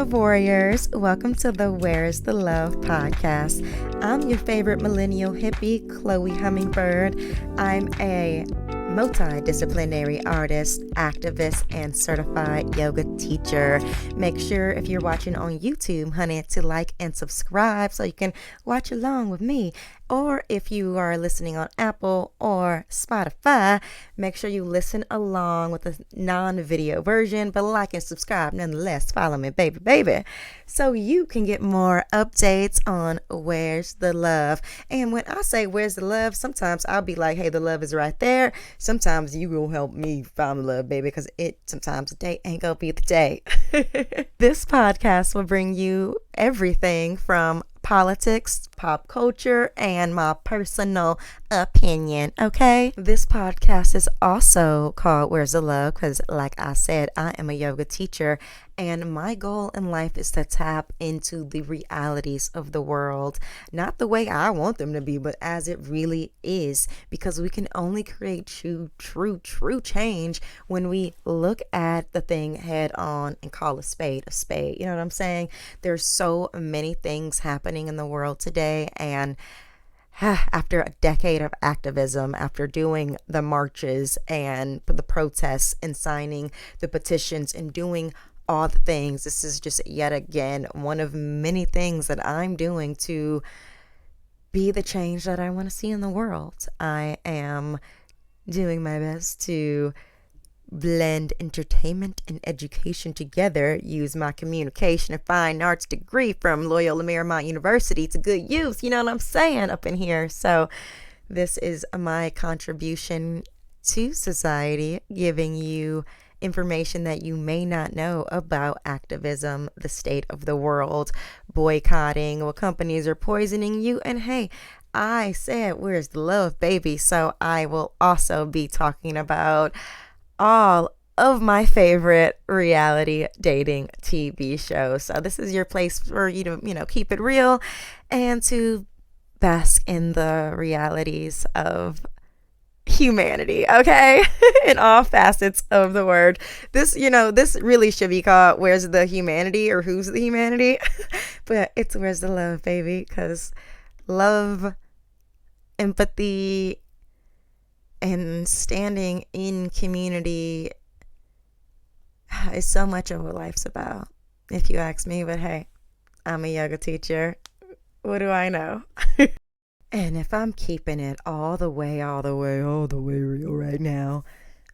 love warriors? Welcome to the Where's the Love podcast. I'm your favorite millennial hippie, Kloii Hummingbird. I'm a multidisciplinary artist, activist, and certified yoga teacher. Make sure if you're watching on YouTube, honey, to like and subscribe so you can watch along with me. Or if you are listening on Apple or Spotify, make sure you listen along with the non-video version, but like and subscribe nonetheless. Follow me, baby, so you can get more updates on Where's the Love. And when I say Where's the Love, sometimes I'll be like, hey, the love is right there. Sometimes you will help me find the love, baby, because sometimes the day ain't gonna be the day. This podcast will bring you everything from politics, pop culture, and my personal opinion, okay? This podcast is also called Where's the Love because, like I said, I am a yoga teacher, and my goal in life is to tap into the realities of the world, not the way I want them to be, but as it really is, because we can only create true change when we look at the thing head on and call a spade a spade. You know what I'm saying? There's so many things happening in the world today, and after a decade of activism, after doing the marches and the protests and signing the petitions and doing all the things, this is just yet again one of many things that I'm doing to be the change that I want to see in the world. I am doing my best to blend entertainment and education together, use my communication and fine arts degree from Loyola Marymount University to good use, you know what I'm saying, up in here. So this is my contribution to society, giving you information that you may not know about activism, the state of the world, boycotting, what companies are poisoning you, and hey, I said where's the love, baby, so I will also be talking about all of my favorite reality dating TV shows. So this is your place for you to, keep it real and to bask in the realities of humanity, okay? In all facets of the word. This really should be called Where's the Humanity or Who's the Humanity? But it's Where's the Love, baby, because love, empathy, and standing in community is so much of what life's about, if you ask me. But hey, I'm a yoga teacher. What do I know? And if I'm keeping it all the way real right now,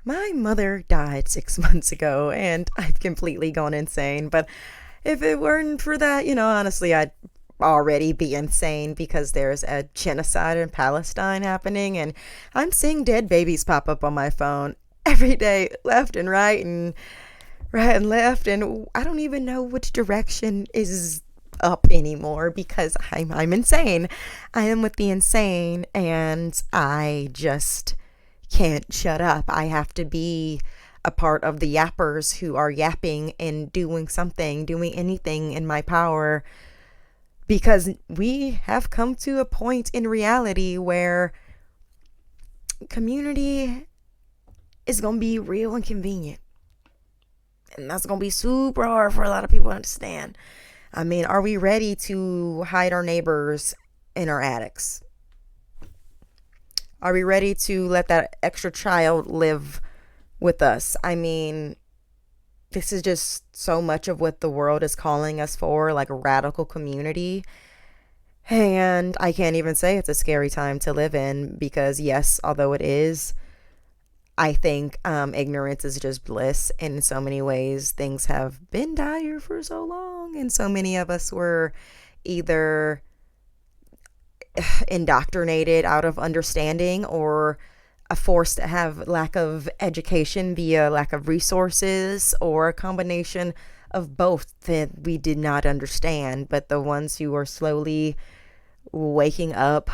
my mother died 6 months ago and I've completely gone insane. But if it weren't for that, honestly, I'd already be insane because there's a genocide in Palestine happening, and I'm seeing dead babies pop up on my phone every day, left and right and left, and I don't even know which direction is up anymore because I'm insane. I am with the insane, and I just can't shut up. I have to be a part of the yappers who are yapping and doing anything in my power, because we have come to a point in reality where community is going to be real inconvenient. And that's going to be super hard for a lot of people to understand. I mean, are we ready to hide our neighbors in our attics? Are we ready to let that extra child live with us? I mean, this is just so much of what the world is calling us for, like radical community. And I can't even say it's a scary time to live in because, yes, although it is, I think ignorance is just bliss in so many ways. Things have been dire for so long, and so many of us were either indoctrinated out of understanding or forced to have lack of education via lack of resources, or a combination of both that we did not understand. But the ones who are slowly waking up,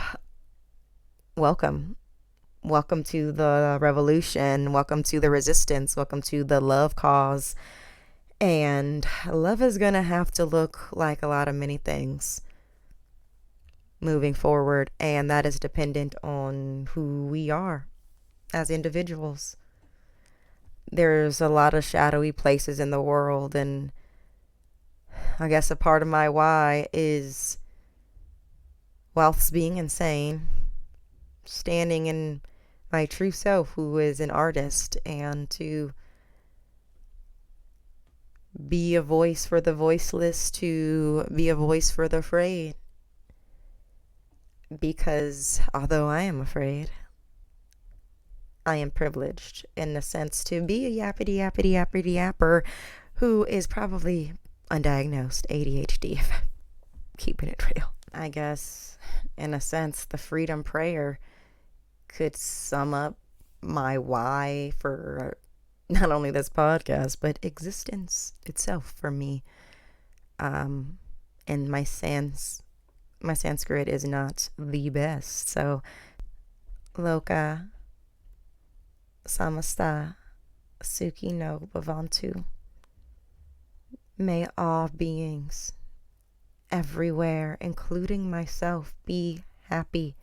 welcome to the revolution, welcome to the resistance, welcome to the love cause. And love is gonna have to look like a lot of many things moving forward, and that is dependent on who we are as individuals. There's a lot of shadowy places in the world, and I guess a part of my why is, whilst being insane, standing in my true self, who is an artist, and to be a voice for the voiceless, to be a voice for the afraid. Because although I am afraid, I am privileged in the sense to be a yappity yappity yappity yapper who is probably undiagnosed ADHD, if I'm keeping it real. I guess, in a sense, the freedom prayer could sum up my why for not only this podcast, but existence itself for me. And my Sanskrit is not the best. So, Loka Samasta Suki no Bhavantu. May all beings everywhere, including myself, be happy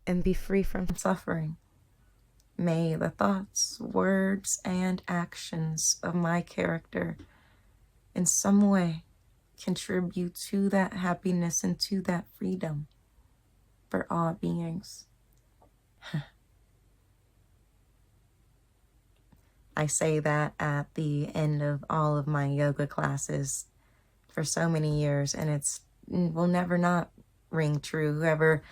and be free from suffering. May the thoughts, words, and actions of my character in some way contribute to that happiness and to that freedom for all beings. I say that at the end of all of my yoga classes for so many years, and it will never not ring true. Whoever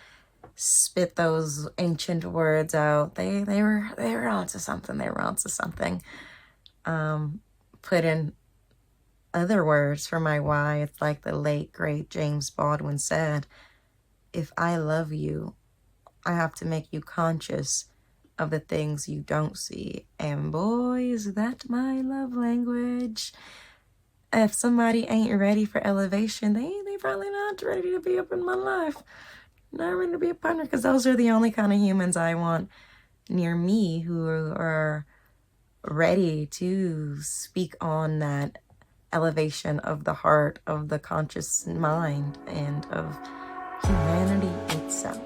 spit those ancient words out, they were onto something. They were onto something. Put in other words for my why. It's like the late great James Baldwin said, if I love you, I have to make you conscious of the things you don't see. And boy, is that my love language. If somebody ain't ready for elevation, they probably not ready to be up in my life. Not ready to be a partner, because those are the only kind of humans I want near me who are ready to speak on that elevation of the heart, of the conscious mind, and of humanity itself.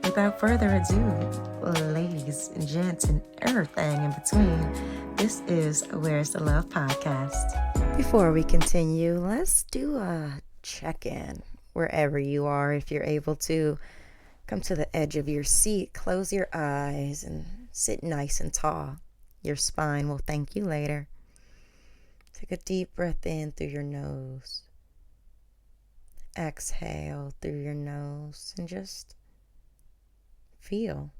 Without further ado, ladies and gents and everything in between, this is Where's the Love podcast. Before we continue, let's do a check-in wherever you are. If you're able to, come to the edge of your seat, close your eyes, and sit nice and tall. Your spine will thank you later. Take a deep breath in through your nose. Exhale through your nose and just feel.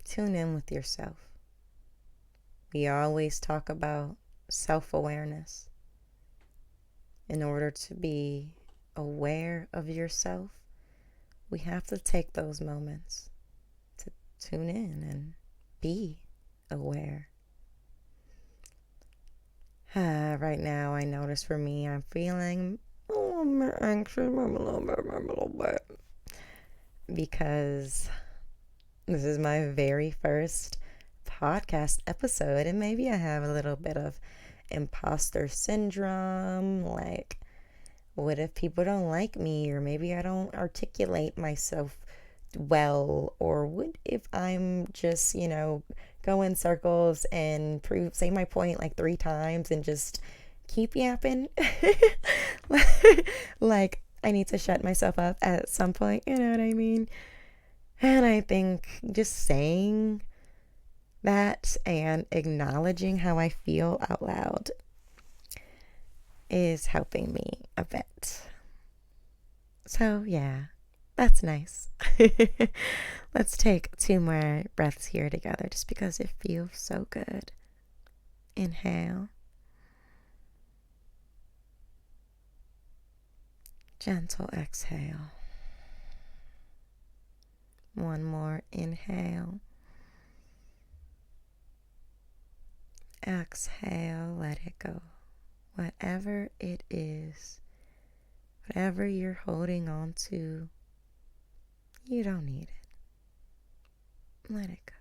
Tune in with yourself. We always talk about self-awareness. In order to be aware of yourself, we have to take those moments to tune in and be aware. Right now, I notice for me, I'm feeling a little bit anxious, a little bit, because this is my very first podcast episode, and maybe I have a little bit of imposter syndrome, like, what if people don't like me, or maybe I don't articulate myself well, or what if I'm just, go in circles and say my point like 3 times and just keep yapping. Like, I need to shut myself up at some point, you know what I mean? And I think just saying that and acknowledging how I feel out loud is helping me a bit. So yeah, that's nice. Let's take 2 more breaths here together just because it feels so good. Inhale. Gentle exhale. 1 more inhale. Exhale, let it go. Whatever it is, whatever you're holding on to, you don't need it. Let it go.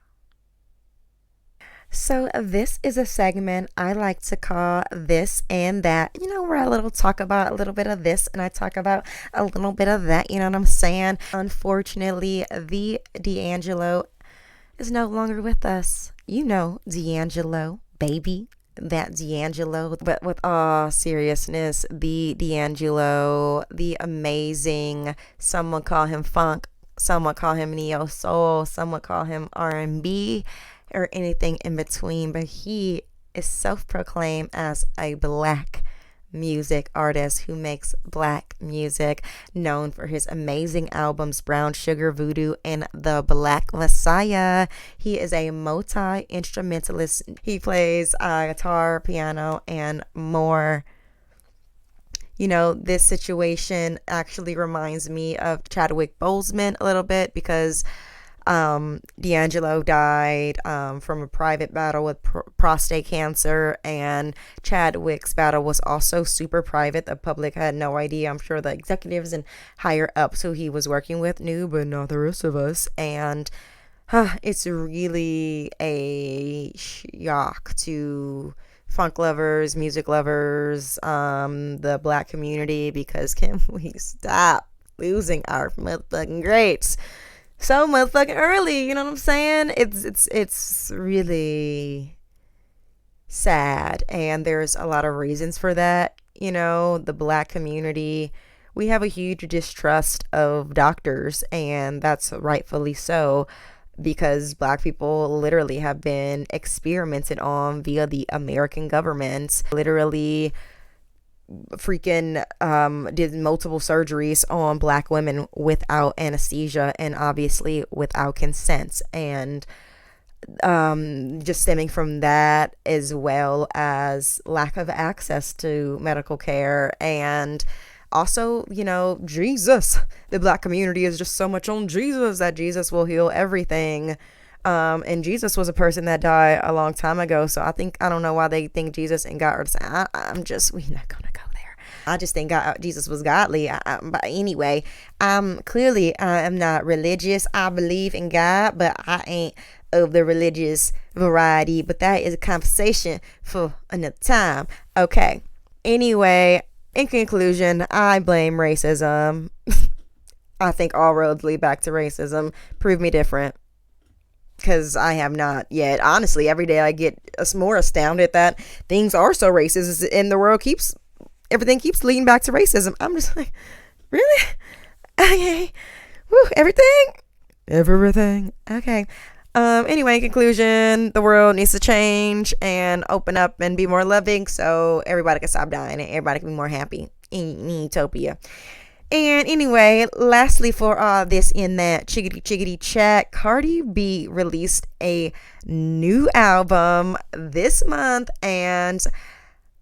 So this is a segment I like to call This and That, where I talk about a little bit of this and I talk about a little bit of that, you know what I'm saying? Unfortunately, the D'Angelo is no longer with us. D'Angelo, baby, that D'Angelo. But with all seriousness, the D'Angelo, the amazing, some would call him funk, some would call him neo soul, some would call him R&B, or anything in between. But he is self-proclaimed as a black music artist who makes black music, known for his amazing albums Brown Sugar, Voodoo, and The Black Messiah. He is a multi-instrumentalist. He plays guitar, piano, and more. You know, this situation actually reminds me of Chadwick Boseman a little bit, because D'Angelo died from a private battle with prostate cancer, and Chadwick's battle was also super private. The public had no idea. I'm sure the executives and higher ups who he was working with knew, but not the rest of us. And it's really a shock to funk lovers, music lovers, the black community, because can we stop losing our motherfucking greats so motherfucking early? You know what I'm saying? It's really sad, and there's a lot of reasons for that. You know, the black community, we have a huge distrust of doctors, and that's rightfully so, because black people literally have been experimented on via the American government. Literally freaking did multiple surgeries on black women without anesthesia, and obviously without consent, and just stemming from that, as well as lack of access to medical care. And also, you know, Jesus, the black community is just so much on Jesus, that Jesus will heal everything. And Jesus was a person that died a long time ago. So I don't know why they think Jesus and God are the same. We're not gonna go there. I just think Jesus was godly. But anyway, clearly I am not religious. I believe in God, but I ain't of the religious variety. But that is a conversation for another time. Okay. Anyway, in conclusion, I blame racism. I think all roads lead back to racism. Prove me different, because I have not yet. Honestly, every day I get more astounded that things are so racist, and the world everything keeps leading back to racism. I'm just like, really? Okay. Woo, everything. Okay. Anyway, in conclusion, the world needs to change and open up and be more loving, so everybody can stop dying and everybody can be more happy in utopia. And anyway, lastly, for this in that chickadee chat, Cardi B released a new album this month, and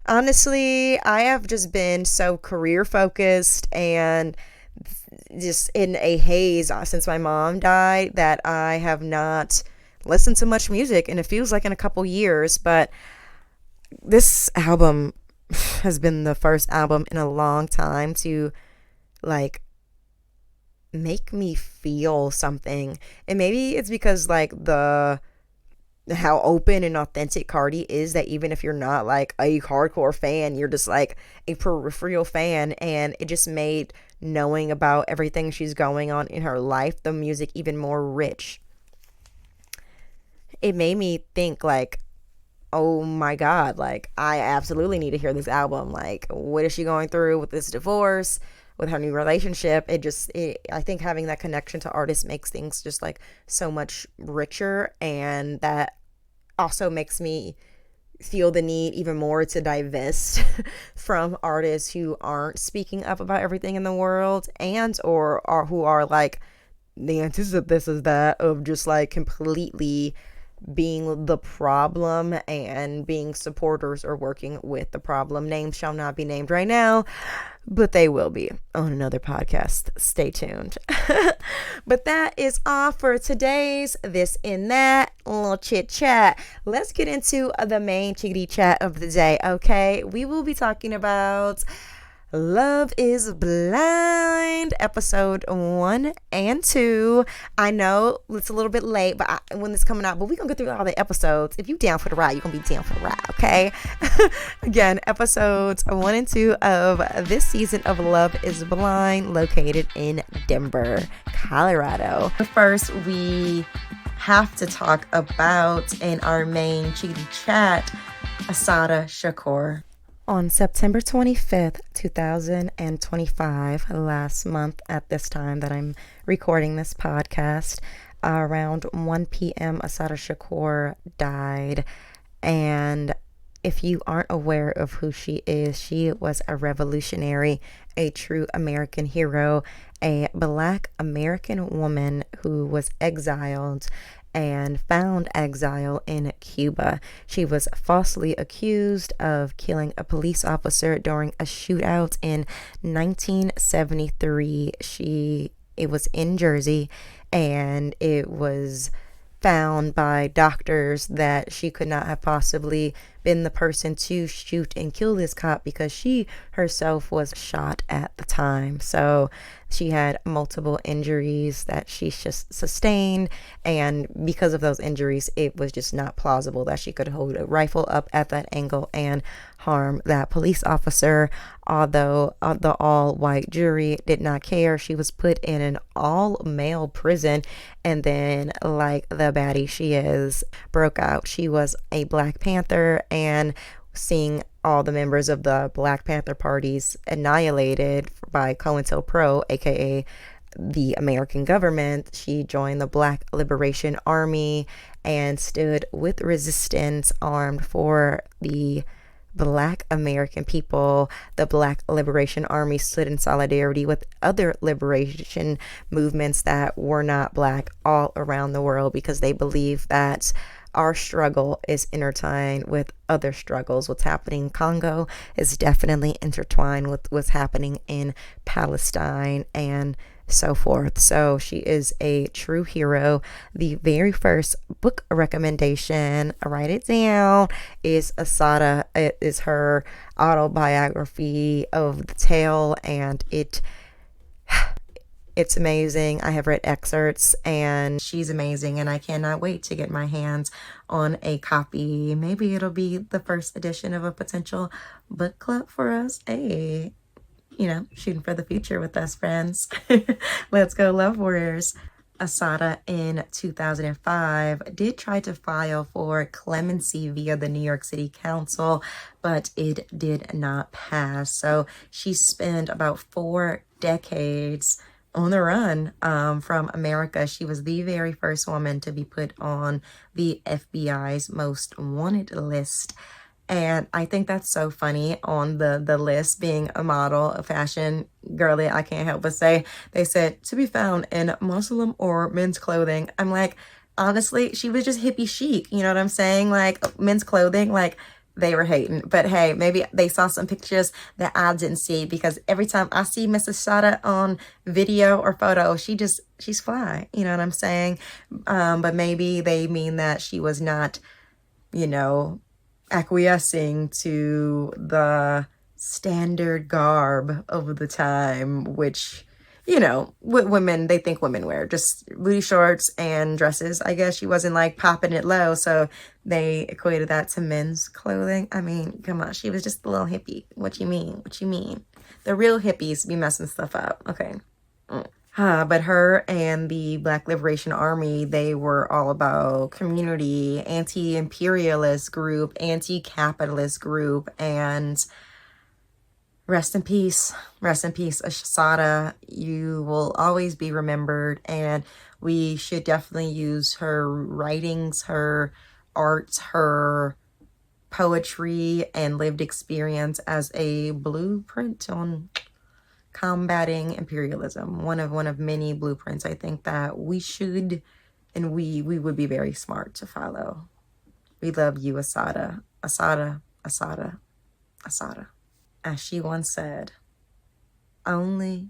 honestly, I have just been so career focused and just in a haze since my mom died that I have not listened to much music, and it feels like in a couple years. But this album has been the first album in a long time to like make me feel something. And maybe it's because like how open and authentic Cardi is, that even if you're not like a hardcore fan, you're just like a peripheral fan, and it just made knowing about everything she's going on in her life, the music, even more rich. It made me think like, oh my God, like I absolutely need to hear this album. Like, what is she going through with this divorce, with her new relationship? I think having that connection to artists makes things just like so much richer, and that also makes me feel the need even more to divest from artists who aren't speaking up about everything in the world, and or who are like the antithesis of that, of just like completely being the problem and being supporters or working with the problem. Names shall not be named right now, but they will be on another podcast. Stay tuned. But that is all for today's This in That little chit chat. Let's get into the main chickadee chat of the day. Okay, we will be talking about Love is Blind, episode 1 and 2. I know it's a little bit late, but when it's coming out, but we're gonna go through all the episodes. If you down for the ride, you're gonna be down for the ride, okay? Again, episodes 1 and 2 of this season of Love is Blind, located in Denver, Colorado. First, we have to talk about, in our main chickadee chat, Assata Shakur. On September 25th, 2025, last month at this time that I'm recording this podcast, around 1 p.m., Assata Shakur died. And if you aren't aware of who she is, she was a revolutionary, a true American hero, a Black American woman who was exiled and found exile in Cuba. She was falsely accused of killing a police officer during a shootout in 1973. It was in Jersey, and it was found by doctors that she could not have possibly been the person to shoot and kill this cop because she herself was shot at the time. So she had multiple injuries that she just sustained, and because of those injuries, it was just not plausible that she could hold a rifle up at that angle and harm that police officer. Although the all-white jury did not care, she was put in an all-male prison, and then, like the baddie she is, broke out. She was a Black Panther, and seeing all the members of the Black Panther parties annihilated by COINTELPRO, aka the American government, she joined the Black Liberation Army and stood with resistance armed for the Black American people. The Black Liberation Army stood in solidarity with other liberation movements that were not Black all around the world because they believe that our struggle is intertwined with other struggles. What's happening in Congo is definitely intertwined with what's happening in Palestine and so forth. So she is a true hero. The very first book recommendation, write it down, is Assata. It is her autobiography of the tale, and it's amazing. I have read excerpts, and she's amazing, and I cannot wait to get my hands on a copy. Maybe it'll be the first edition of a potential book club for us. Hey, shooting for the future with us, friends. Let's go, Love Warriors. Assata in 2005 did try to file for clemency via the New York City Council, but it did not pass. So she spent about 4 decades on the run from America. She was the very first woman to be put on the FBI's most wanted list. And I think that's so funny on the list, being a model, a fashion girly. I can't help but say, they said to be found in Muslim or men's clothing. I'm like, honestly, she was just hippie chic. You know what I'm saying? Like, men's clothing, like, they were hating. But hey, maybe they saw some pictures that I didn't see, because every time I see Miss Assata on video or photo, she's fly. You know what I'm saying? But maybe they mean that she was not, acquiescing to the standard garb of the time, which, what women, they think women wear, just booty shorts and dresses. I guess she wasn't like popping it low, so they equated that to men's clothing. I mean, come on, she was just a little hippie. What you mean? The real hippies be messing stuff up. Okay. But her and the Black Liberation Army, they were all about community, anti-imperialist group, anti-capitalist group, and rest in peace, Assata. You will always be remembered, and we should definitely use her writings, her art, her poetry, and lived experience as a blueprint on combating imperialism. One of many blueprints I think that we should, and we would be very smart to follow. We love you, Assata. Assata. As she once said, only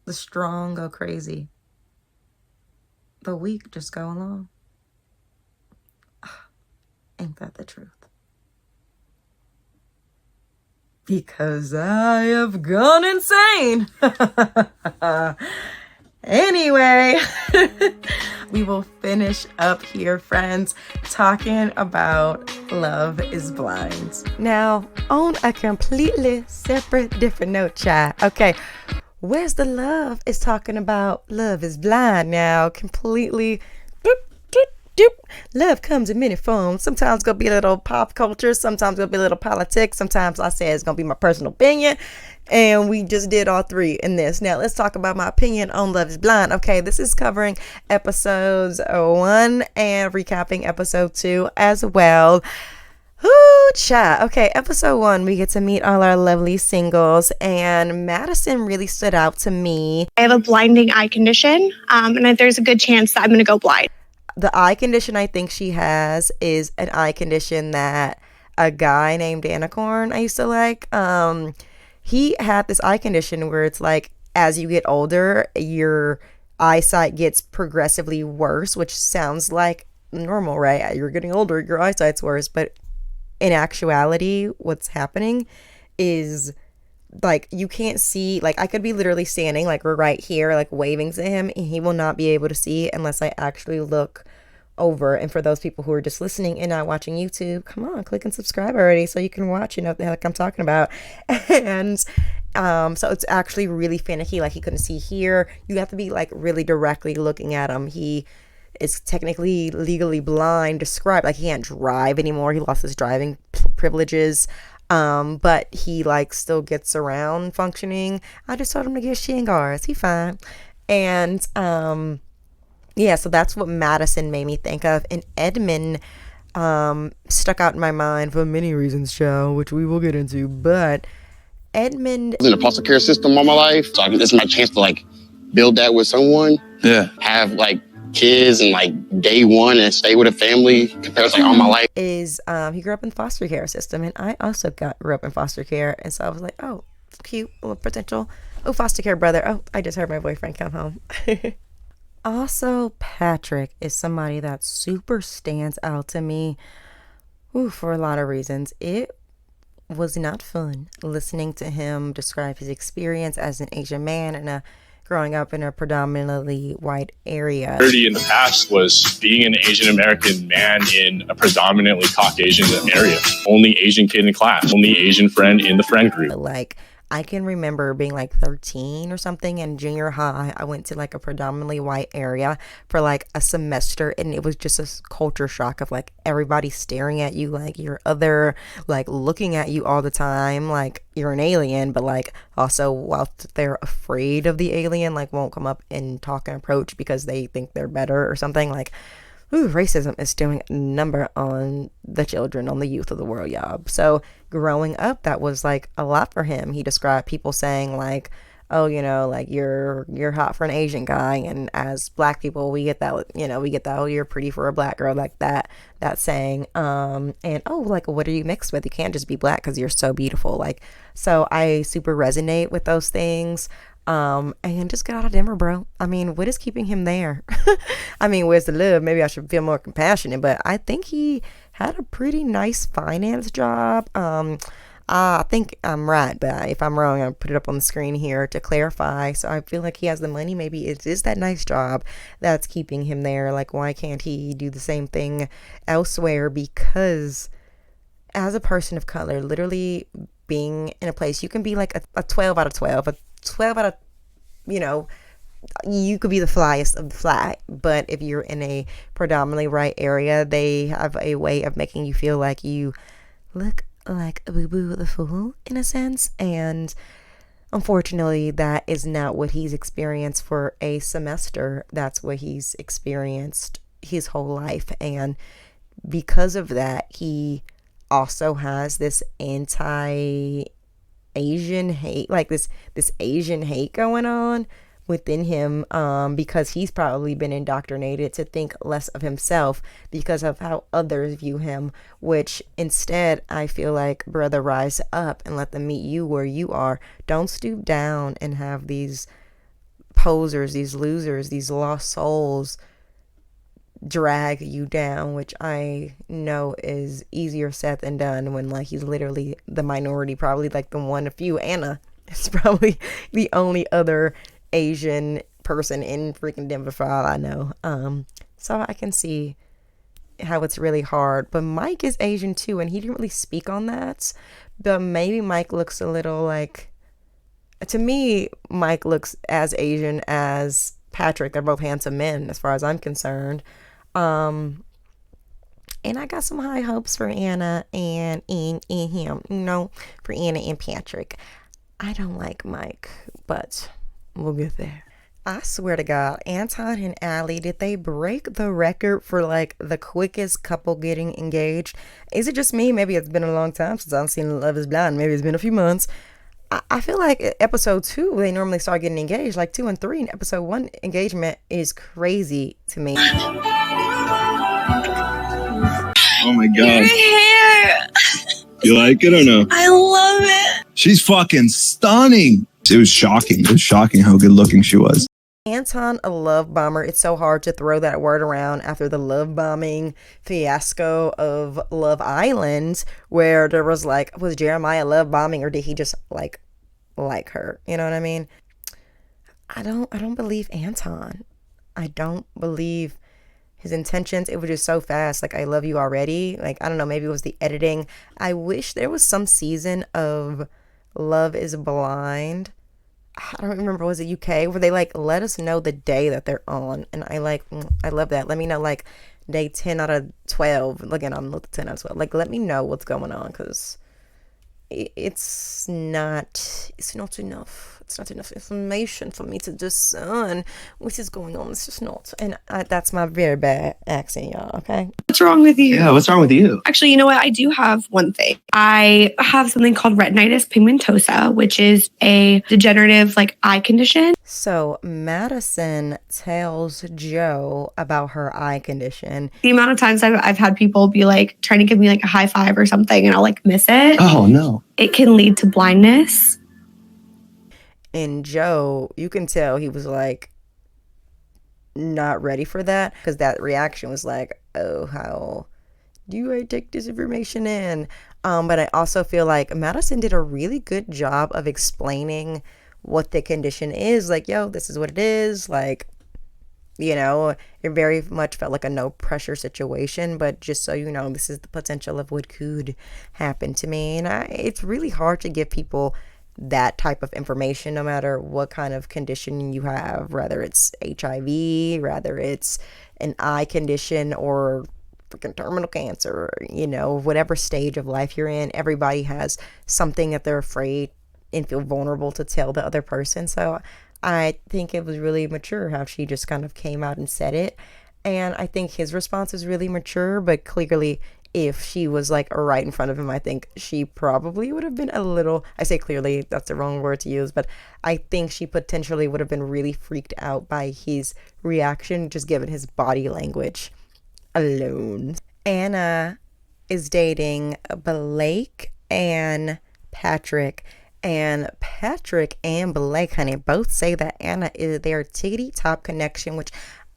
the strong go crazy. The weak just go along. Ain't that the truth? Because I have gone insane. Anyway, we will finish up here, friends, talking about Love is Blind. Now, on a completely separate, different note, child. Okay, Where's the Love is talking about Love is Blind now. Completely doop. Love comes in many forms. Sometimes it's gonna be a little pop culture. Sometimes it's gonna be a little politics. Sometimes I say it's gonna be my personal opinion. And we just did all three in this. Now let's talk about my opinion on Love is Blind. Okay, this is covering episodes 1 and recapping episode 2 as well. Ooh, cha. Okay, episode 1, we get to meet all our lovely singles, and Madison really stood out to me. I have a blinding eye condition, and there's a good chance that I'm going to go blind. The eye condition I think she has is an eye condition that a guy named Danicorn I used to like. He had this eye condition where it's like, as you get older, your eyesight gets progressively worse, which sounds like normal, right? You're getting older, your eyesight's worse, but in actuality, what's happening is like you can't see. Like I could be literally standing like we're right here like waving to him, and he will not be able to see unless I actually look over. And for those people who are just listening and not watching YouTube, come on, click and subscribe already so you can watch, you know what the heck I'm talking about. And so it's actually really finicky. Like he couldn't see here. You have to be like really directly looking at him. He is technically legally blind, described like he can't drive anymore. He lost his driving privileges, but he like still gets around functioning. I just told him to get shin guards. He fine. And yeah, so that's what Madison made me think of. And Edmund stuck out in my mind for many reasons, Joe, which we will get into. But Edmund in the foster care system all my life, so this is my chance to like build that with someone. Yeah, have like kids and like day one and stay with a family compared to like all my life. Is he grew up in the foster care system, and I also grew up in foster care, and so I was like, oh, cute, little potential, foster care brother. Oh, I just heard my boyfriend come home. Also, Patrick is somebody that super stands out to me, for a lot of reasons. It was not fun listening to him describe his experience as an Asian man and growing up in a predominantly white area. In the past was being an Asian American man in a predominantly Caucasian area. Only Asian kid in class, only Asian friend in the friend group. Like, I can remember being like 13 or something in junior high. I went to like a predominantly white area for like a semester, and it was just a culture shock of like everybody staring at you like you're other, like looking at you all the time like you're an alien, but like also whilst they're afraid of the alien, like won't come up and talk and approach because they think they're better or something. Like, racism is doing a number on the children, on the youth of the world, y'all. So growing up, that was like a lot for him. He described people saying like, oh, you know, like you're hot for an Asian guy. And as black people, we get that, oh, you're pretty for a black girl, like that saying. And, oh, like, what are you mixed with? You can't just be black because you're so beautiful. Like, so I super resonate with those things. And just get out of Denver, bro. I mean, what is keeping him there? I mean, where's the love? Maybe I should feel more compassionate, but I think he had a pretty nice finance job. I think I'm right, but if I'm wrong, I'll put it up on the screen here to clarify. So I feel like he has the money. Maybe it is that nice job that's keeping him there. Like, why can't he do the same thing elsewhere? Because as a person of color, literally being in a place, you can be like a 12 out of 12, 12 out of, you could be the flyest of the fly, but if you're in a predominantly white area, they have a way of making you feel like you look like a boo-boo the fool in a sense. And unfortunately, that is not what he's experienced for a semester. That's what he's experienced his whole life. And because of that, he also has this Asian hate, like this Asian hate going on within him, because he's probably been indoctrinated to think less of himself because of how others view him, which instead I feel like, brother, rise up and let them meet you where you are. Don't stoop down and have these posers, these losers, these lost souls drag you down, which I know is easier said than done when like he's literally the minority, probably like the one of few. Anna is probably the only other Asian person in freaking Denver for all I know. So I can see how it's really hard. But Mike is Asian too, and he didn't really speak on that. But maybe Mike looks a little like, to me, Mike looks as Asian as Patrick. They're both handsome men as far as I'm concerned. And I got some high hopes for Anna and him, for Anna and Patrick. I don't like Mike, but we'll get there. I swear to God, Anton and Allie, did they break the record for like the quickest couple getting engaged? Is it just me? Maybe it's been a long time since I've seen Love is Blind. Maybe it's been a few months. I feel like episode 2, they normally start getting engaged, like 2 and 3. And episode 1 engagement is crazy to me. Oh my God. Your hair. You like it or no? I love it. She's fucking stunning. It was shocking. It was shocking how good looking she was. Anton, a love bomber. It's so hard to throw that word around after the love bombing fiasco of Love Island, where there was like, was Jeremiah love bombing, or did he just like her? You know what I mean? I don't believe Anton. I don't believe his intentions. It was just so fast. Like, I love you already. Like, I don't know, maybe it was the editing. I wish there was some season of Love is Blind. I don't remember, was it UK, where they like let us know the day that they're on, and I love that. Let me know like day 10 out of 12. Again, I'm not 10 out of 12. Like, let me know what's going on, because it's not enough. It's not enough information for me to discern what is going on. It's just not. And that's my very bad accent, y'all, okay? What's wrong with you? Yeah, what's wrong with you? Actually, you know what? I do have one thing. I have something called retinitis pigmentosa, which is a degenerative like eye condition. So Madison tells Joe about her eye condition. The amount of times I've had people be like trying to give me like a high five or something, and I'll like miss it. Oh, no. It can lead to blindness. And Joe, you can tell he was like not ready for that, because that reaction was like, oh, how do I take this information in? But I also feel like Madison did a really good job of explaining what the condition is. Like, yo, this is what it is. Like, you know, it very much felt like a no pressure situation, but just so you know, this is the potential of what could happen to me. And it's really hard to give people that type of information, no matter what kind of condition you have, whether it's HIV, whether it's an eye condition, or freaking terminal cancer, you know, whatever stage of life you're in. Everybody has something that they're afraid and feel vulnerable to tell the other person. So I think it was really mature how she just kind of came out and said it. And I think his response is really mature, but clearly, if she was like right in front of him, I think she probably would have been a little, I say clearly, that's the wrong word to use, but I think she potentially would have been really freaked out by his reaction, just given his body language alone. Anna is dating Blake and Patrick. And Patrick and Blake, honey, both say that Anna is their tickety top connection, which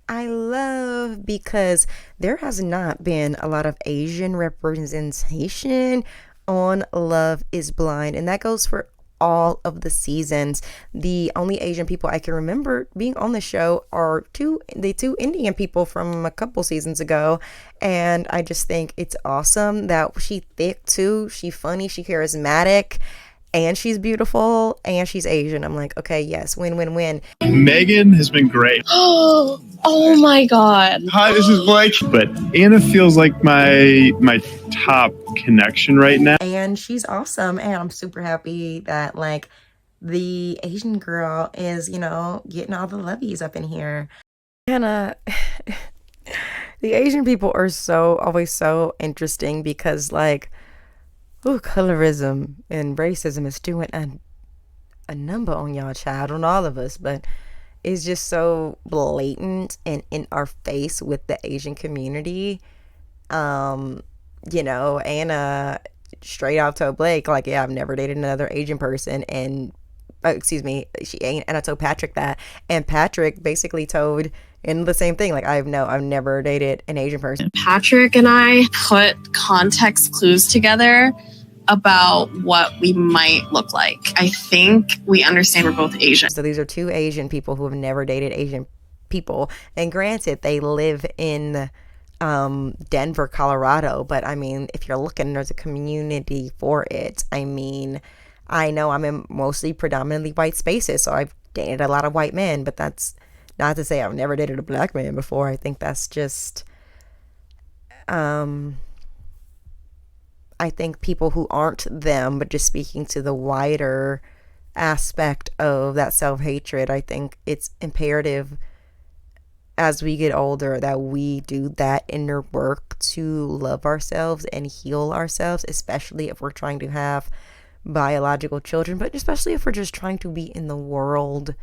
I love, because there has not been a lot of Asian representation on Love is Blind, and that goes for all of the seasons. The only Asian people I can remember being on the show are the two Indian people from a couple seasons ago, and I just think it's awesome that she's thick too, she's funny, she's charismatic, and she's beautiful, and she's Asian. I'm like, okay, yes, win, win, win. Megan has been great. Oh my God. Hi, this is Blake. But Anna feels like my top connection right now. And she's awesome, and I'm super happy that like the Asian girl is, you know, getting all the lovies up in here. And the Asian people are always so interesting, because like, colorism and racism is doing a number on y'all, child, on all of us, but it's just so blatant and in our face with the Asian community. You know, Anna straight out told Blake, like, yeah, I've never dated another Asian person, and Anna told Patrick that, and Patrick basically told in the same thing, like, I've never dated an Asian person. Patrick and I put context clues together about what we might look like. I think we understand we're both Asian. So these are two Asian people who have never dated Asian people, and granted, they live in Denver, Colorado, but I mean, if you're looking, there's a community for it. I mean, I know I'm in mostly predominantly white spaces, so I've dated a lot of white men, but that's not to say I've never dated a black man before. I think that's just, I think people who aren't them, but just speaking to the wider aspect of that self-hatred, I think it's imperative as we get older that we do that inner work to love ourselves and heal ourselves, especially if we're trying to have biological children, but especially if we're just trying to be in the world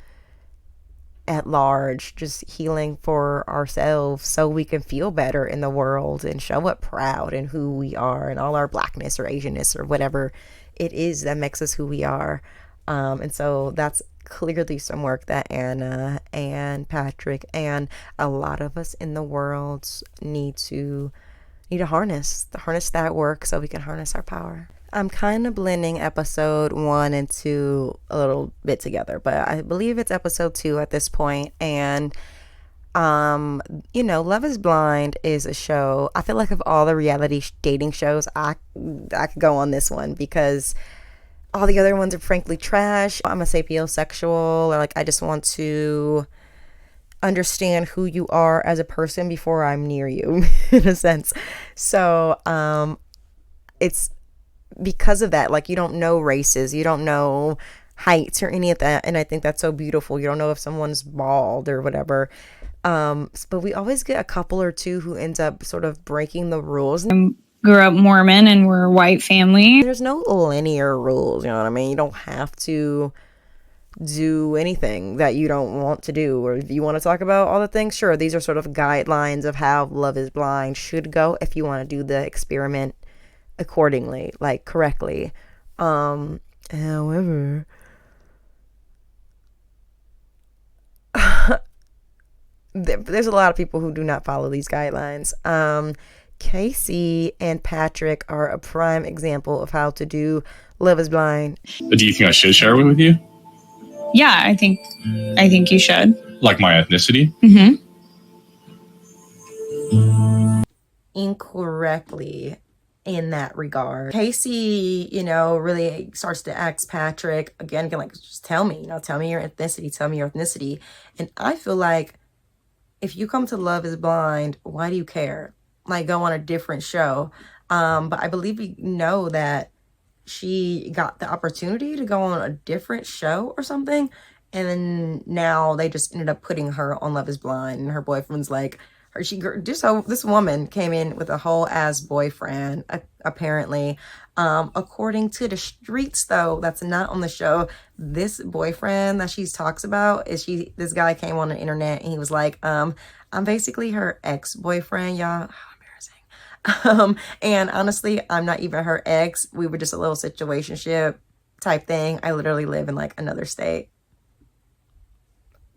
at large, just healing for ourselves so we can feel better in the world and show up proud in who we are and all our blackness or Asianness or whatever it is that makes us who we are. And so that's clearly some work that Anna and Patrick and a lot of us in the world need to harness that work so we can harness our power. I'm kind of blending episode 1 and 2 a little bit together, but I believe it's episode 2 at this point. And Love is Blind is a show. I feel like of all the reality dating shows, I could go on this one because all the other ones are frankly trash. I'm a sapiosexual, or like I just want to understand who you are as a person before I'm near you in a sense. So it's because of that, like, you don't know races, you don't know heights or any of that, and I think that's so beautiful. You don't know if someone's bald or whatever, but we always get a couple or two who ends up sort of breaking the rules. Grew up Mormon and we're a white family. There's no linear rules, you know what I mean? You don't have to do anything that you don't want to do, or if you want to talk about all the things, sure, these are sort of guidelines of how Love is Blind should go if you want to do the experiment accordingly, like correctly. However, there's a lot of people who do not follow these guidelines. Casey and Patrick are a prime example of how to do Love is Blind. Do you think I should share it with you? Yeah, I think you should. Like my ethnicity? Mm-hmm. Incorrectly in that regard. Casey, really starts to ask Patrick again, like, just tell me your ethnicity. And I feel like if you come to Love is Blind, why do you care? Like, go on a different show. But I believe we know that she got the opportunity to go on a different show or something. And then now they just ended up putting her on Love is Blind. And her boyfriend's like, this woman came in with a whole ass boyfriend, apparently. According to the streets, though, that's not on the show. This boyfriend that she talks about this guy came on the internet and he was like, I'm basically her ex-boyfriend, y'all. How embarrassing. And honestly, I'm not even her ex. We were just a little situationship type thing. I literally live in like another state.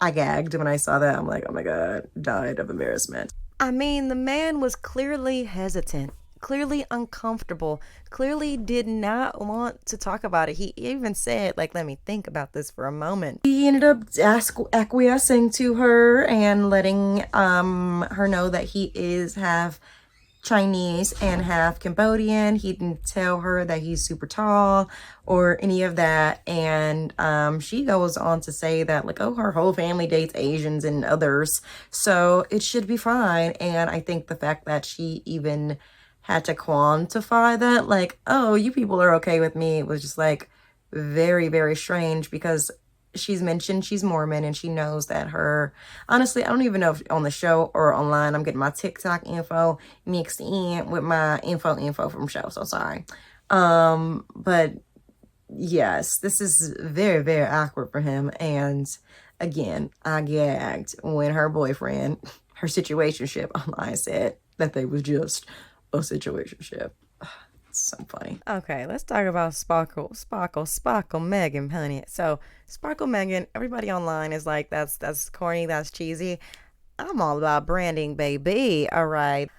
I gagged when I saw that. I'm like, oh my God, died of embarrassment. I mean, the man was clearly hesitant, clearly uncomfortable, clearly did not want to talk about it. He even said, like, let me think about this for a moment. He ended up acquiescing to her and letting her know that he is half Chinese and half Cambodian. He didn't tell her that he's super tall or any of that. And she goes on to say that, like, oh, her whole family dates Asians and others, so it should be fine. And I think the fact that she even had to quantify that, like, oh, you people are okay with me, was just like very, very strange, because she's mentioned she's Mormon and she knows that honestly, I don't even know if on the show or online, I'm getting my TikTok info mixed in with my info from show. So sorry. But yes, this is very, very awkward for him. And again, I gagged when her boyfriend, her situationship online, said that they was just a situationship. So funny. Okay, let's talk about Sparkle Megan, honey. So Sparkle Megan, everybody online is like, that's corny, that's cheesy. I'm all about branding, baby. All right.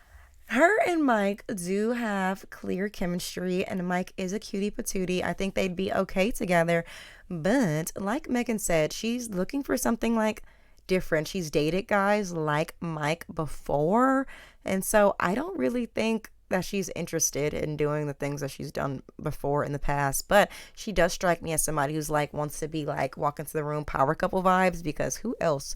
Her and Mike do have clear chemistry, and Mike is a cutie patootie. I think they'd be okay together. But like Megan said, she's looking for something like different. She's dated guys like Mike before, and so I don't really think that she's interested in doing the things that she's done before in the past. But she does strike me as somebody who's like wants to be like walk into the room power couple vibes, because who else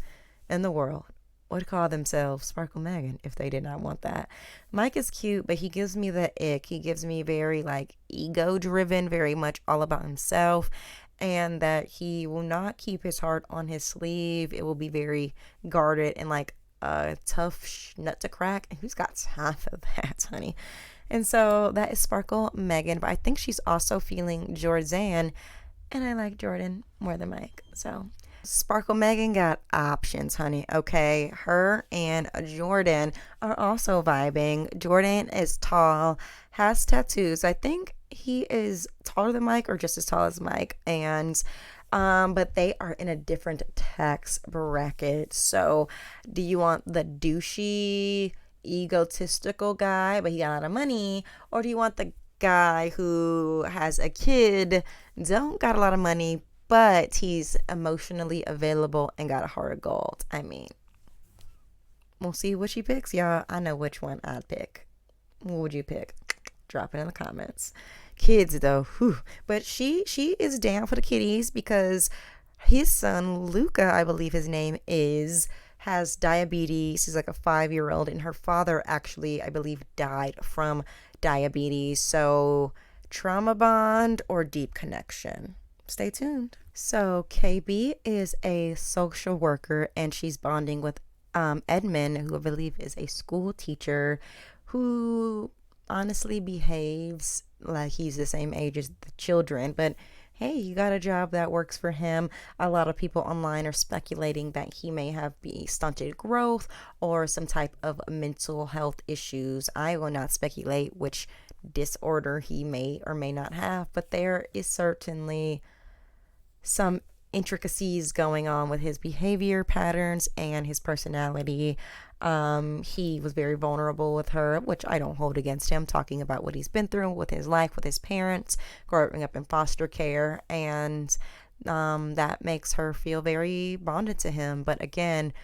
in the world would call themselves Sparkle Megan if they did not want that. Mike is cute, but he gives me the ick. He gives me very like ego driven, very much all about himself, and that he will not keep his heart on his sleeve. It will be very guarded and like a tough nut to crack. And who's got time for that, honey? And so that is Sparkle Megan, but I think she's also feeling Jordan, and I like Jordan more than Mike. So Sparkle Megan got options, honey. Okay, her and Jordan are also vibing. Jordan is tall, has tattoos. I think he is taller than Mike or just as tall as Mike, and but they are in a different tax bracket. So do you want the douchey, egotistical guy, but he got a lot of money, or do you want the guy who has a kid, don't got a lot of money, but he's emotionally available and got a heart of gold? I mean, we'll see what she picks, y'all. I know which one I'd pick. What would you pick? Drop it in the comments. Kids, though, whew. But she is down for the kitties because his son, Luca, I believe his name is, has diabetes. He's like a 5-year-old, and her father actually, I believe, died from diabetes. So trauma bond or deep connection? Stay tuned. So KB is a social worker, and she's bonding with Edmund, who I believe is a school teacher who honestly behaves like he's the same age as the children, but hey, you got a job that works for him. A lot of people online are speculating that he may have stunted growth or some type of mental health issues. I will not speculate which disorder he may or may not have, but there is certainly some intricacies going on with his behavior patterns and his personality. He was very vulnerable with her, which I don't hold against him, talking about what he's been through with his life, with his parents, growing up in foster care, and that makes her feel very bonded to him. But again,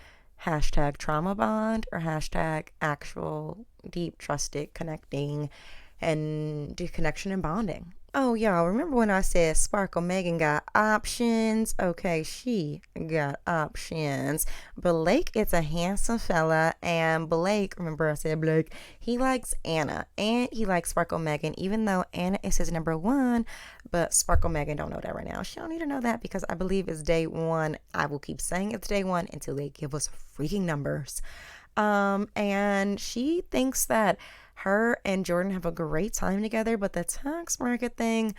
hashtag trauma bond or hashtag actual deep trusted connecting and connection and bonding. Oh, y'all, remember when I said Sparkle Megan got options? Okay, she got options. Blake is a handsome fella, and Blake, remember I said Blake, he likes Anna, and he likes Sparkle Megan, even though Anna is his number one, but Sparkle Megan don't know that right now. She don't need to know that because I believe it's day one. I will keep saying it's day one until they give us freaking numbers. And she thinks that her and Jordan have a great time together, but the tax bracket thing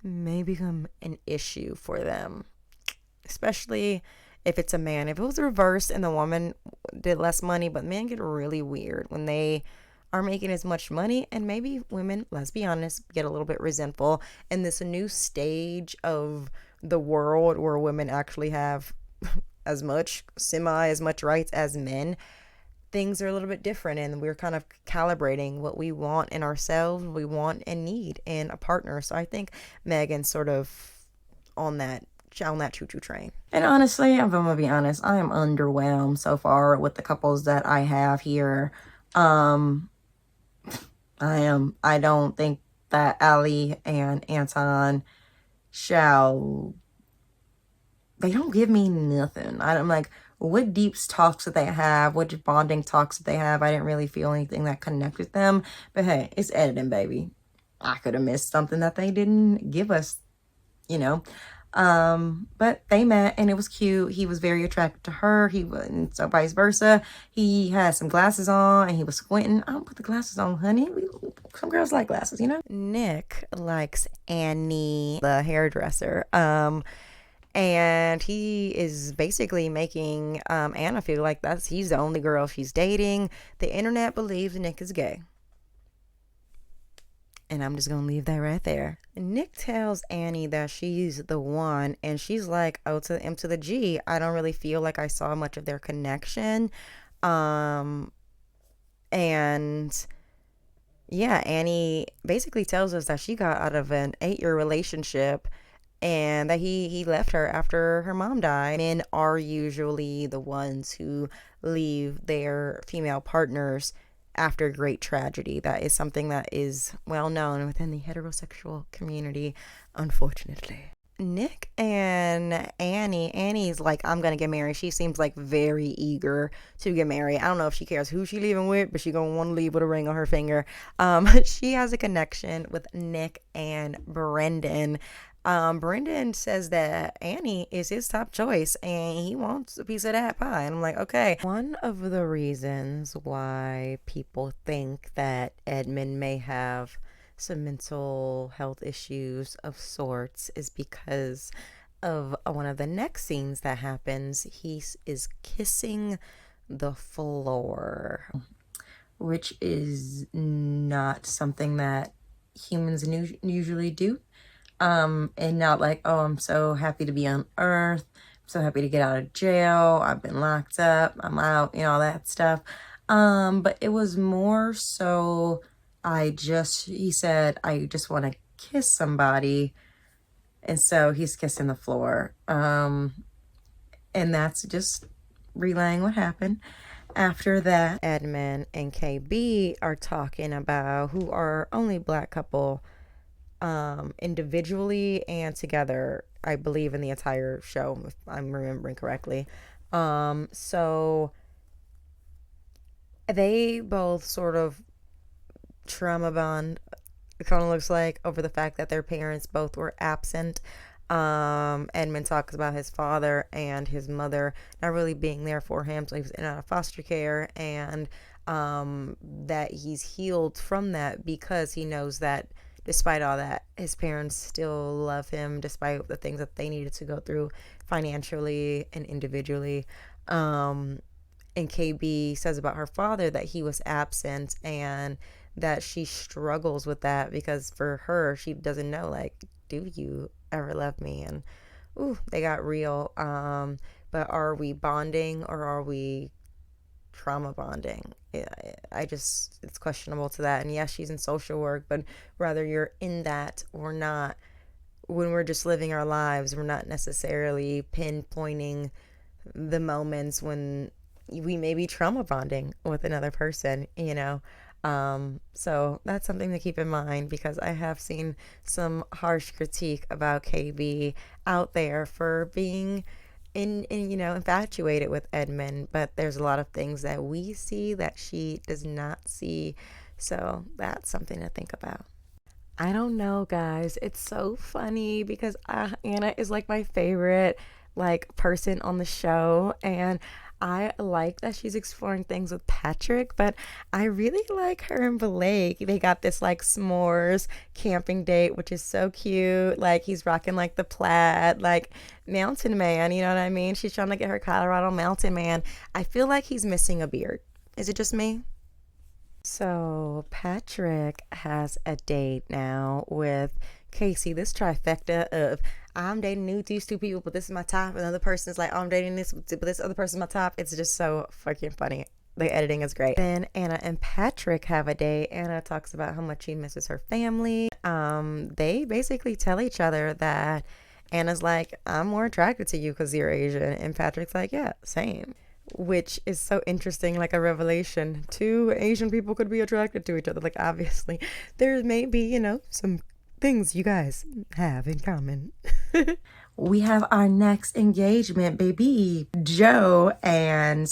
may become an issue for them, especially if it's a man. If it was reversed and the woman did less money, but men get really weird when they are making as much money, and maybe women, let's be honest, get a little bit resentful in this new stage of the world where women actually have as much rights as men. Things are a little bit different, and we're kind of calibrating what we want in ourselves, what we want and need in a partner. So I think Megan's sort of on that choo-choo train. And honestly, if I'm gonna be honest, I am underwhelmed so far with the couples that I have here. I am. I don't think that Ali and Anton they don't give me nothing. I'm like, what deep talks that they have, what bonding talks that they have. I didn't really feel anything that connected them. But hey, it's editing, baby. I could have missed something that they didn't give us, But they met, and it was cute. He was very attracted to her. And so vice versa. He had some glasses on, and he was squinting. I don't put the glasses on, honey. Some girls like glasses, Nick likes Annie, the hairdresser. And he is basically making Anna feel like he's the only girl she's dating. The internet believes Nick is gay. And I'm just going to leave that right there. Nick tells Annie that she's the one, and she's like, O to the M to the G. I don't really feel like I saw much of their connection. And yeah, Annie basically tells us that she got out of an 8-year relationship, and that he left her after her mom died. Men are usually the ones who leave their female partners after great tragedy. That is something that is well known within the heterosexual community, unfortunately. Nick and Annie's like, I'm gonna get married. She seems like very eager to get married. I don't know if she cares who she leaving with, but she gonna want to leave with a ring on her finger. She has a connection with Nick and Brendan. Brendan says that Annie is his top choice and he wants a piece of that pie. And I'm like, okay. One of the reasons why people think that Edmund may have some mental health issues of sorts is because of one of the next scenes that happens. He is kissing the floor, which is not something that humans usually do. And not like, oh, I'm so happy to be on Earth. I'm so happy to get out of jail. I've been locked up. I'm out, all that stuff. But it was more so, he said, I just want to kiss somebody. And so he's kissing the floor. And that's just relaying what happened. After that, Edmund and KB are talking about who are only Black couple individually and together, I believe, in the entire show, if I'm remembering correctly. So they both sort of trauma bond, it kind of looks like, over the fact that their parents both were absent. Edmund talks about his father and his mother not really being there for him, so he was in and out of foster care, and that he's healed from that because he knows that despite all that, his parents still love him despite the things that they needed to go through financially and individually. And KB says about her father that he was absent and that she struggles with that because for her, she doesn't know, like, do you ever love me? And they got real. But are we bonding or are we trauma bonding? It's questionable to that. And yes, she's in social work, but whether you're in that or not, when we're just living our lives, we're not necessarily pinpointing the moments when we may be trauma bonding with another person, so that's something to keep in mind, because I have seen some harsh critique about KB out there for being infatuated with Edmund, but there's a lot of things that we see that she does not see. So that's something to think about. I don't know, guys. It's so funny because Anna is like my favorite person on the show, and I like that she's exploring things with Patrick, but I really like her and Blake. They got this s'mores camping date, which is so cute. He's rocking the plaid, mountain man, you know what I mean? She's trying to get her Colorado mountain man. I feel like he's missing a beard. Is it just me? So Patrick has a date now with Casey, this trifecta of I'm dating these two people, but this is my top. Another person's like, oh, I'm dating this, but this other person's my top. It's just so fucking funny. The editing is great. Then Anna and Patrick have a date. Anna talks about how much she misses her family. They basically tell each other that Anna's like, I'm more attracted to you because you're Asian. And Patrick's like, yeah, same. Which is so interesting, like a revelation. Two Asian people could be attracted to each other. Obviously, there may be, some things you guys have in common. We have our next engagement, baby. Joe and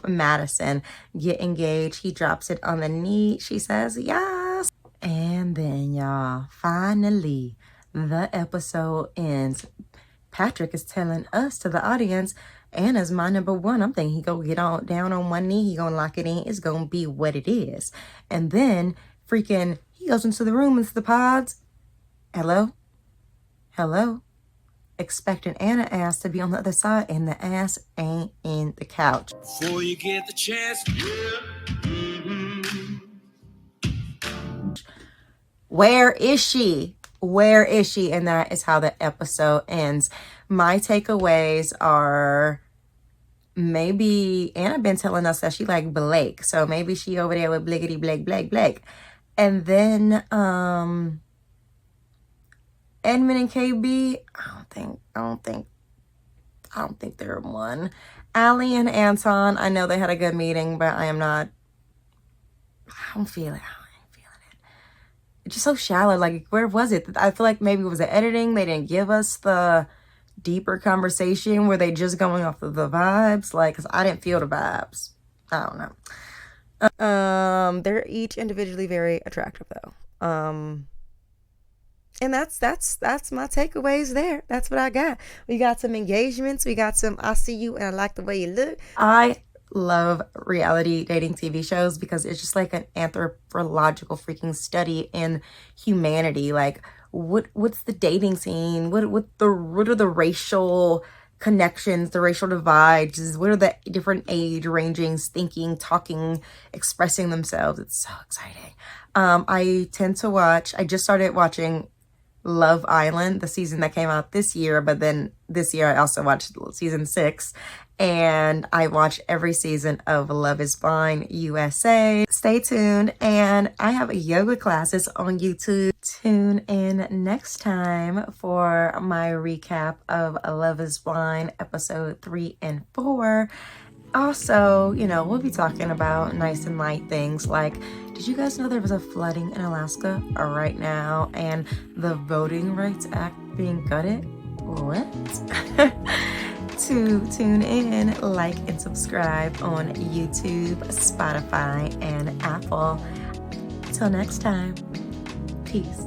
Madison get engaged. He drops it on the knee. She says, yes. And then, y'all, finally, the episode ends. Patrick is telling us, to the audience, Anna's my number one. I'm thinking he gonna get down on one knee. He gonna lock it in. It's gonna be what it is. And then freaking he goes into the room, into the pods. Hello. Expecting Anna ass to be on the other side, and the ass ain't in the couch. Before you get the chance, Where is she? And that is how the episode ends. My takeaways are, maybe Anna been telling us that she like Blake, so maybe she over there with Blickety Blake. And then Edmund and KB, I don't think they're one. Allie and Anton, I know they had a good meeting, but I don't feel it. just so shallow. Like, where was it? I feel like maybe it was the editing. They didn't give us the deeper conversation. Were they just going off of the vibes? Like, because I didn't feel the vibes. I don't know. They're each individually very attractive though. And that's my takeaways there. That's what I got. We got some engagements. We got some I see you and I like the way you look. I love reality dating TV shows because it's just like an anthropological freaking study in humanity. Like, what's the dating scene? What are the racial connections, the racial divides? What are the different age rangings, thinking, talking, expressing themselves? It's so exciting. I just started watching Love Island, the season that came out this year, but then this year I also watched season 6, and I watched every season of Love is Blind USA. Stay tuned, and I have yoga classes on YouTube. Tune in next time for my recap of Love is Blind episode 3 and 4. Also, we'll be talking about nice and light things like, did you guys know there was a flooding in Alaska right now and the Voting Rights Act being gutted? What? To tune in, like, and subscribe on YouTube, Spotify, and Apple. Till next time, peace.